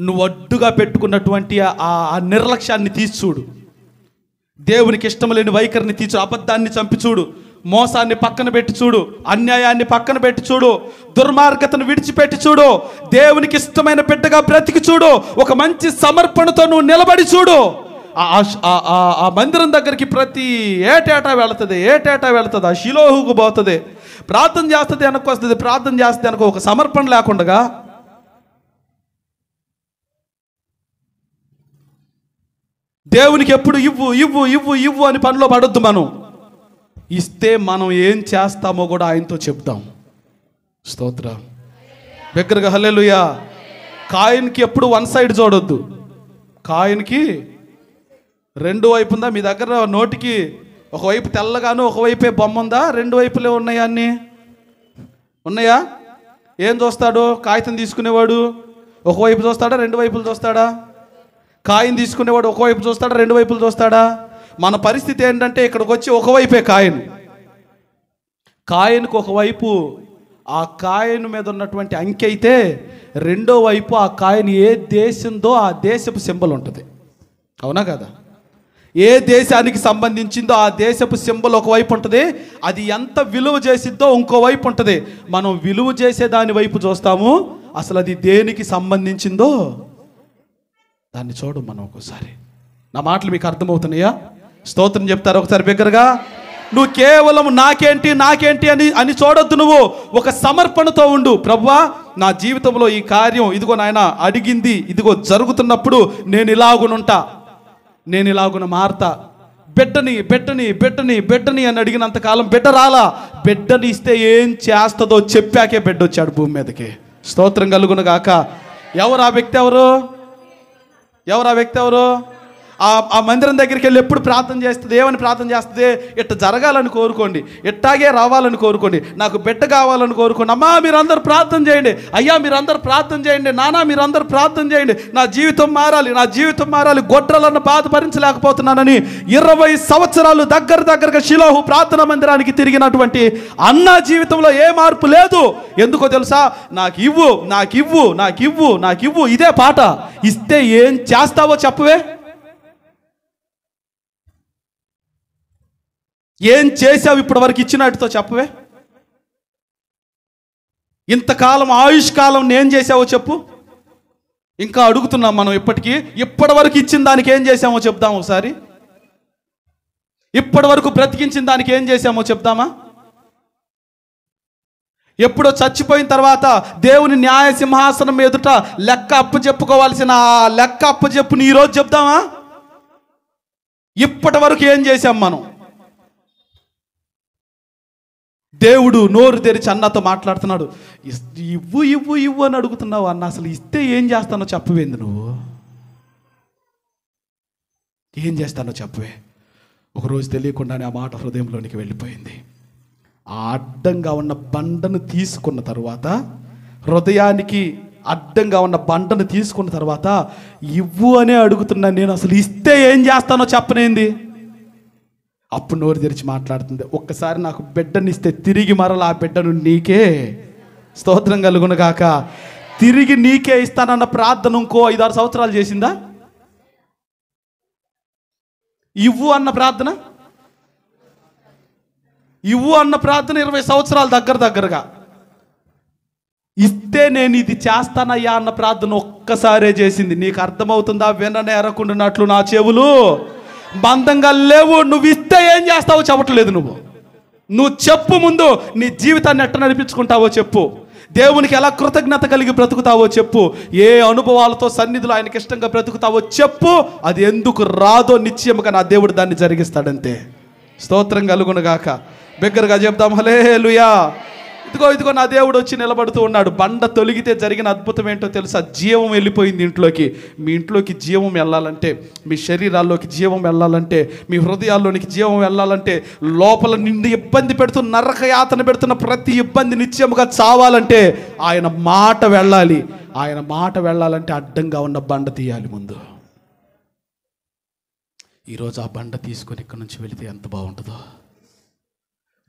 నువ్వు అడ్డుగా పెట్టుకున్నటువంటి ఆ నిర్లక్ష్యాన్ని తీసి చూడు, దేవునికి ఇష్టం లేని వైఖరిని తీసి, అబద్ధాన్ని చంపి చూడు, మోసాన్ని పక్కన పెట్టి చూడు, అన్యాయాన్ని పక్కన పెట్టి చూడు, దుర్మార్గతను విడిచిపెట్టి చూడు, దేవునికి ఇష్టమైన బిడ్డగా బ్రతికి చూడు, ఒక మంచి సమర్పణతో నువ్వు నిలబడి చూడు. ఆ మందిరం దగ్గరికి ప్రతి ఏటేటా వెళుతుంది, ఆ షిలోహుకు పోతుంది, ప్రార్థన చేస్తుంది, వెనక్కి వస్తుంది, ప్రార్థన చేస్తుంది వెనక. ఒక సమర్పణ లేకుండా దేవునికి ఎప్పుడు ఇవ్వు ఇవ్వు ఇవ్వు ఇవ్వు అని పనిలో పడొద్దు. మనం ఇస్తే మనం ఏం చేస్తామో కూడా ఆయనతో చెప్తాం. స్తోత్రం. బిగ్గరగా హల్లెలూయా. కాయిన్కి ఎప్పుడు వన్ సైడ్ చూడొద్దు. కాయిన్కి 2 వైపు ఉందా? మీ దగ్గర నోటికి ఒకవైపు తెల్లగాను ఒకవైపే బొమ్మ ఉందా? 2 వైపులే ఉన్నాయా? అన్నీ ఉన్నాయా? ఏం చూస్తాడు కాగితం తీసుకునేవాడు? ఒకవైపు చూస్తాడా, 2 వైపులు చూస్తాడా? కాయిన్ తీసుకునేవాడు ఒకవైపు చూస్తాడా, 2 వైపులు చూస్తాడా? మన పరిస్థితి ఏంటంటే ఇక్కడికి వచ్చి ఒకవైపే కాయిన్కి ఒకవైపు ఆ కాయిన్ మీద ఉన్నటువంటి అంకె అయితే, రెండో వైపు ఆ కాయిన్ ఏ దేశందో ఆ దేశపు సింబల్ ఉంటుంది. అవునా కదా? ఏ దేశానికి సంబంధించిందో ఆ దేశపు సింబల్ ఒకవైపు ఉంటుంది. అది ఎంత విలువ చేసిద్దో ఇంకోవైపు ఉంటుంది. మనం విలువ చేసే దాని వైపు చూస్తాము, అసలు అది దేనికి సంబంధించిందో దాన్ని చూడు మనం ఒక్కోసారి. నా మాటలు మీకు అర్థమవుతున్నాయా? స్తోత్రం చెప్తారు ఒకసారి బిగ్గరగా. నువ్వు కేవలం నాకేంటి అని చూడొద్దు. నువ్వు ఒక సమర్పణతో ఉండు. ప్రభువా, నా జీవితంలో ఈ కార్యం ఇదిగో నాయన అడిగింది, ఇదిగో జరుగుతున్నప్పుడు నేను ఇలాగున మారతా. బిడ్డని అని అడిగినంతకాలం బిడ్డ రాలా. బిడ్డని ఇస్తే ఏం చేస్తుందో చెప్పాకే బిడ్డ వచ్చాడు భూమి మీదకి. స్తోత్రం కలుగును గాక. ఎవరు ఆ వ్యక్తి? ఎవరు? ఆ మందిరం దగ్గరికి వెళ్ళి ఎప్పుడు ప్రార్థన చేస్తుంది? ఏమని ప్రార్థన చేస్తుంది? ఇట్ట జరగాలని కోరుకోండి, ఇట్టాగే రావాలని కోరుకోండి, నాకు బిడ్డ కావాలని కోరుకోండి. అమ్మా మీరందరూ ప్రార్థన చేయండి, అయ్యా మీరందరూ ప్రార్థన చేయండి, నాన్న మీరందరూ ప్రార్థన చేయండి, నా జీవితం మారాలి, గొడ్రలను బాధ భరించలేకపోతున్నానని 20 సంవత్సరాలు దగ్గరగా షిలోహు ప్రార్థనా మందిరానికి తిరిగినటువంటి అన్న జీవితంలో ఏ మార్పు లేదు. ఎందుకో తెలుసా? నాకు ఇవ్వు ఇదే పాట. ఇస్తే ఏం చేస్తావో చెప్పవే. ఏం చేసావు ఇప్పటి వరకు ఇచ్చినట్టుతో చెప్పవే. ఇంతకాలం ఆయుష్కాలం నేను చేసావో చెప్పు. ఇంకా అడుగుతున్నాం మనం ఇప్పటి వరకు ఇచ్చిన దానికి ఏం చేసామో చెప్దాం ఒకసారి. ఇప్పటి వరకు బ్రతికించిన దానికి ఏం చేసామో చెప్దామా? ఎప్పుడో చచ్చిపోయిన తర్వాత దేవుని న్యాయ సింహాసనం ఎదుట లెక్క అప్పచెప్పుకోవాల్సిన లెక్క అప్పచెప్పుని ఈరోజు చెప్దామా? ఇప్పటి వరకు ఏం చేశాం మనం? దేవుడు నోరు తెరిచి అన్నతో మాట్లాడుతున్నాడు. ఇవ్వు అని అడుగుతున్నావు అన్న, అసలు ఇస్తే ఏం చేస్తానో చెప్పవేంది? నువ్వు ఏం చేస్తానో చెప్పవే. ఒకరోజు తెలియకుండానే ఆ మాట హృదయంలోనికి వెళ్ళిపోయింది. ఆ అడ్డంగా ఉన్న బండను తీసుకున్న తర్వాత, హృదయానికి అడ్డంగా ఉన్న బండను తీసుకున్న తర్వాత, ఇవ్వు అనే అడుగుతున్నాను నేను, అసలు ఇస్తే ఏం చేస్తానో చెప్పనేంది. అప్పుడు నోరు తెరిచి మాట్లాడుతుంది, ఒక్కసారి నాకు బిడ్డనిస్తే తిరిగి మరలా ఆ బిడ్డను నీకే, స్తోత్రం కలుగునుగాక, తిరిగి నీకే ఇస్తానన్న ప్రార్థన ఇంకో 5-6 సంవత్సరాలు చేసిందా? ఇవ్వు అన్న ప్రార్థన 20 సంవత్సరాలు దగ్గరగా. ఇస్తే నేను ఇది చేస్తానయ్యా అన్న ప్రార్థన ఒక్కసారే చేసింది. నీకు అర్థమవుతుందా? విననేరకుండానట్లు నా చెవులు బంధంగా లేవు. నువ్వు ఇస్తే ఏం చేస్తావో చెప్పట్లేదు. నువ్వు చెప్పు, ముందు నీ జీవితాన్ని ఎట్ట నడిపించుకుంటావో చెప్పు, దేవునికి ఎలా కృతజ్ఞత కలిగి బ్రతుకుతావో చెప్పు, ఏ అనుభవాలతో సన్నిధిలో ఆయనకి ఇష్టంగా బ్రతుకుతావో చెప్పు. అది ఎందుకు రాదో నిశ్చయముగా నా దేవుడు దాన్ని జరిగిస్తాడంతే. స్తోత్రం కలుగునుగాక. బిగ్గరగా చెప్తాం హల్లెలూయా. ఇదిగో నా దేవుడు వచ్చి నిలబడుతూ ఉన్నాడు. బండ తొలగితే జరిగిన అద్భుతం ఏంటో తెలుసా? జీవం వెళ్ళిపోయింది ఇంట్లోకి. మీ ఇంట్లోకి జీవం వెళ్ళాలంటే, మీ శరీరాల్లోకి జీవం వెళ్ళాలంటే, మీ హృదయాల్లోనికి జీవం వెళ్ళాలంటే, లోపల నిండి ఇబ్బంది పెడుతున్న, నరక యాతన పెడుతున్న ప్రతి ఇబ్బంది నిత్యముగా చావాలంటే ఆయన మాట వెళ్ళాలి. ఆయన మాట వెళ్ళాలంటే అడ్డంగా ఉన్న బండ తీయాలి ముందు. ఈరోజు ఆ బండ తీసుకొని ఇక్కడి నుంచి వెళితే ఎంత బాగుంటుందో.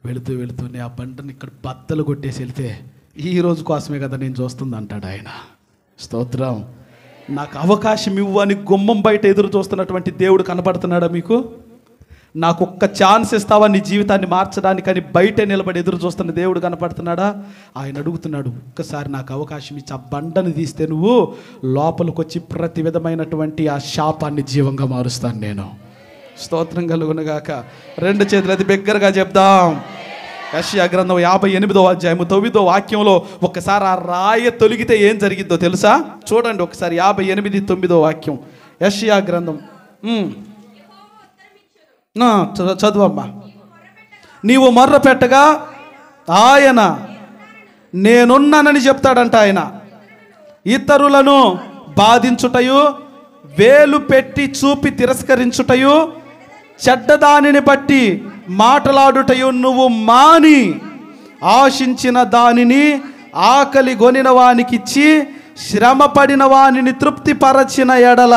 వెళుతూనే ఆ బండని ఇక్కడ బద్దలు కొట్టేసి వెళితే, ఈ రోజు కోసమే కదా నేను చూస్తుంది అంటాడు ఆయన. స్తోత్రం. నాకు అవకాశం ఇవ్వు అని గుమ్మం బయట ఎదురు చూస్తున్నటువంటి దేవుడు కనపడుతున్నాడా మీకు? నాకు ఒక్క ఛాన్స్ ఇస్తావా నీ జీవితాన్ని మార్చడానికి అని బయటే నిలబడి ఎదురు చూస్తున్న దేవుడు కనపడుతున్నాడా? ఆయన అడుగుతున్నాడు, ఒక్కసారి నాకు అవకాశం ఇచ్చి ఆ బండను తీస్తే నువ్వు లోపలికి వచ్చి ప్రతి విధమైనటువంటి ఆ శాపాన్ని జీవంగా మారుస్తాను నేను. స్తోత్రం కలుగునుగాక. 2 చేతులు అది బిగ్గరగా చెప్దాం. యెషయా గ్రంథం 58వ అధ్యాయము 9వ వాక్యంలో ఒక్కసారి ఆ రాయి తొలగితే ఏం జరిగిద్దో తెలుసా? చూడండి ఒకసారి 58:9 వాక్యం యెషయా గ్రంథం. చదువమ్మా. నీవు మొర్ర పెట్టగా ఆయన నేనున్నానని చెప్తాడంట. ఆయన ఇతరులను బాధించుటయు, వేలు పెట్టి చూపి తిరస్కరించుటయు, చెడ్డదానిని బట్టి మాటలాడుటయు నువ్వు మాని, ఆశించిన దానిని ఆకలి గొనిన వానికిచ్చి, శ్రమ పడిన వానిని తృప్తిపరచిన ఎడల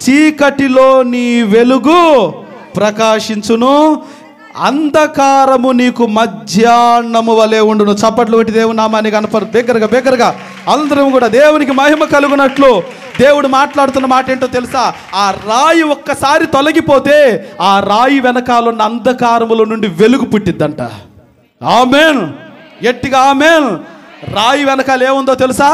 చీకటిలో నీ వెలుగు ప్రకాశించును, అంధకారము నీకు మధ్యాహ్నము వలె ఉండును. చప్పట్లు కొట్టి దేవుని నామాన్ని కనపరు. బిగ్గరగా అందరం కూడా దేవునికి మహిమ కలుగునట్లు దేవుడు మాట్లాడుతున్న మాట ఏంటో తెలుసా? ఆ రాయి ఒక్కసారి తొలగిపోతే ఆ రాయి వెనకాలన్న అంధకారముల నుండి వెలుగు పుట్టిద్దంట. ఆమేన్. గట్టిగా ఆమేన్. రాయి వెనకాల ఏముందో తెలుసా?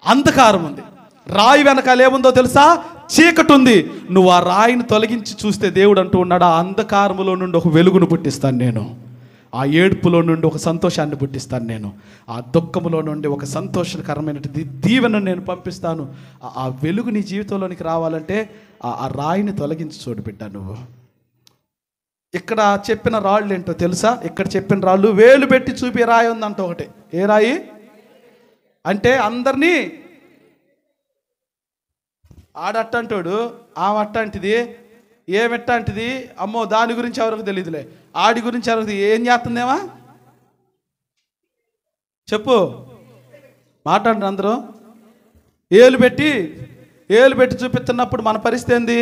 అంధకారం ఉంది. రాయి వెనకాల ఏముందో తెలుసా? చీకటి ఉంది. నువ్వు ఆ రాయిని తొలగించి చూస్తే దేవుడు అంటూ ఉన్నాడు, ఆ అంధకారములో నుండి ఒక వెలుగును పుట్టిస్తాను నేను, ఆ ఏడుపులో నుండి ఒక సంతోషాన్ని పుట్టిస్తాను నేను, ఆ దుఃఖములో నుండి ఒక సంతోషకరమైన దీవెనను నేను పంపిస్తాను. ఆ వెలుగు నీ జీవితంలోనికి రావాలంటే ఆ రాయిని తొలగించి చూడు బిడ్డ. నువ్వు ఇక్కడ చెప్పిన రాళ్ళు ఏంటో తెలుసా? ఇక్కడ చెప్పిన రాళ్ళు వేలు పెట్టి చూపి రాయి ఉందంట ఒకటి. ఏ రాయి అంటే అందరినీ ఆడట్టంటాడు, ఆమె అట్టంటిది, ఏమెట్టంటిది, అమ్మో దాని గురించి ఎవరికి తెలియదులే, ఆడి గురించి ఎవరికి ఏం చేస్తుందేమా చెప్పు, మాట్లాడండి అందరూ. ఏలు పెట్టి చూపిస్తున్నప్పుడు మన పరిస్థితి ఏంది?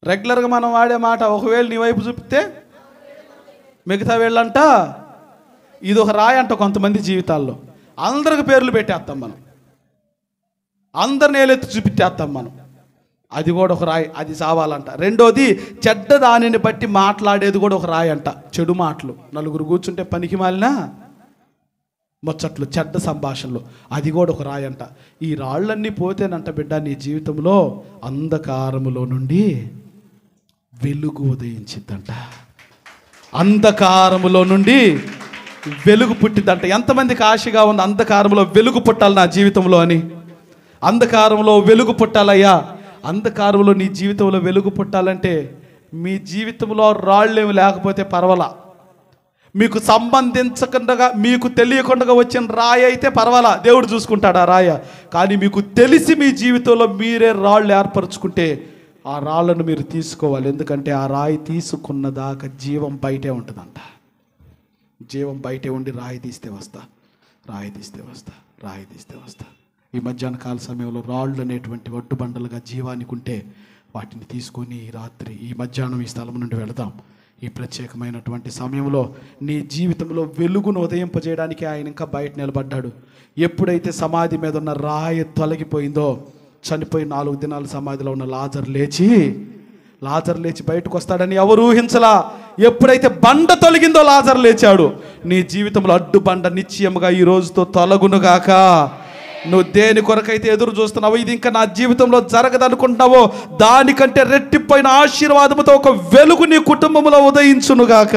రెగ్యులర్గా మనం వాడే మాట, ఒకవేళ నీ వైపు చూపితే మిగతా వేళ్ళంట. ఇది ఒక రాయి అంట కొంతమంది జీవితాల్లో. అందరికి పేర్లు పెట్టేస్తాం మనం, అందరిని ఏలెత్తి చూపించేస్తాం మనం. అది కూడా ఒక రాయి, అది చావాలంట. రెండోది చెడ్డ దానిని బట్టి మాట్లాడేది కూడా ఒక రాయి అంట. చెడు మాటలు, నలుగురు కూర్చుంటే పనికి మాలిన ముచ్చట్లు, చెడ్డ సంభాషణలు, అది కూడా ఒక రాయి అంట. ఈ రాళ్ళన్నీ పోతేనంట బిడ్డ నీ జీవితంలో అంధకారములో నుండి వెలుగు ఉదయించిద్దంట. అంధకారములో నుండి వెలుగు పుట్టిద్దంట. ఎంతమందికి ఆశగా ఉంది అంధకారంలో వెలుగు పుట్టాలి నా జీవితంలో అని? అంధకారంలో వెలుగు పుట్టాలయ్యా. అంధకారంలో నీ జీవితంలో వెలుగు పుట్టాలంటే మీ జీవితంలో రాళ్ళేమి లేకపోతే పర్వాలా, మీకు సంబంధించకుండా, మీకు తెలియకుండా వచ్చిన రాయి అయితే పర్వాలా, దేవుడు చూసుకుంటాడు ఆ రాయ. కానీ మీకు తెలిసి మీ జీవితంలో మీరే రాళ్ళు ఏర్పరచుకుంటే ఆ రాళ్ళను మీరు తీసుకోవాలి. ఎందుకంటే ఆ రాయి తీసుకున్నదాకా జీవం బయటే ఉంటుందంట. జీవం బయటే ఉండి రాయి తీస్తే వస్తా, రాయి తీస్తే వస్తా, రాయి తీస్తే వస్తా. ఈ మధ్యాహ్న కాల సమయంలో రాళ్ళు అనేటువంటి ఒడ్డు బండలుగా జీవానికి ఉంటే వాటిని తీసుకొని ఈ రాత్రి, ఈ మధ్యాహ్నం ఈ స్థలం నుండి వెళదాం. ఈ ప్రత్యేకమైనటువంటి సమయంలో నీ జీవితంలో వెలుగును ఉదయింపజేయడానికి ఆయన ఇంకా బయట నిలబడ్డాడు. ఎప్పుడైతే సమాధి మీద ఉన్న రాయి తొలగిపోయిందో, చనిపోయి 4 దినాలు సమాధిలో ఉన్న లాజరు లేచి బయటకు వస్తాడని ఎవరు ఊహించలా. ఎప్పుడైతే బండ తొలగిందో లాజరు లేచాడు. నీ జీవితంలో అడ్డు బండ నిశ్చయముగా ఈ రోజుతో తొలగునుగాక. నువ్వు దేని కొరకైతే ఎదురు చూస్తున్నావో, ఇది ఇంకా నా జీవితంలో జరగదనుకుంటున్నావో, దానికంటే రెట్టిపోయిన ఆశీర్వాదముతో ఒక వెలుగు నీ కుటుంబంలో ఉదయించునుగాక.